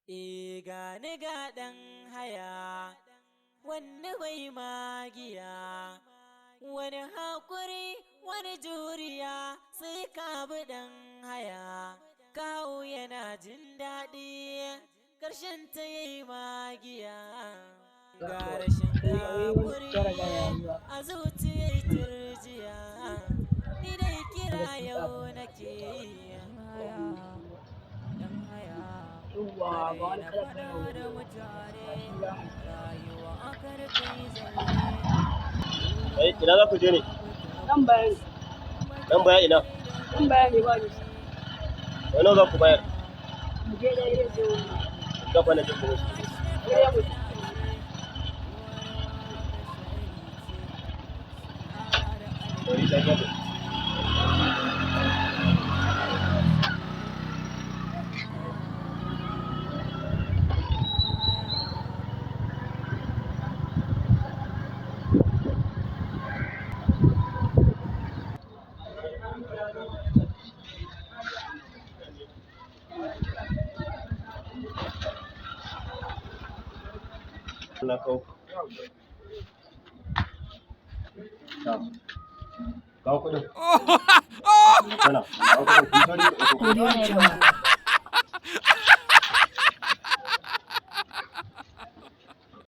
Gani ga ɗan haya, wani bai magiya, wani haƙuri, wani juriya, sai ka bi ɗan haya. Kawu yana jin daɗi, ƙarshen ta yayi magiya. Ga rashin haƙuri a zuciyar turjiya, ni dai kira yau nake yi. Ina za ku je ne? Nan bayani. Nan baya ina? Nan bayani ba ni. Wani za ku bayar? Mu je da iya ce wani. Gaba na jin kuma. Iya mu. Wani ta gaba. Allah kawo. Kawo kuɗin. Sana, kawo kuɗin. Kun sani ku ɗauko kuɗin.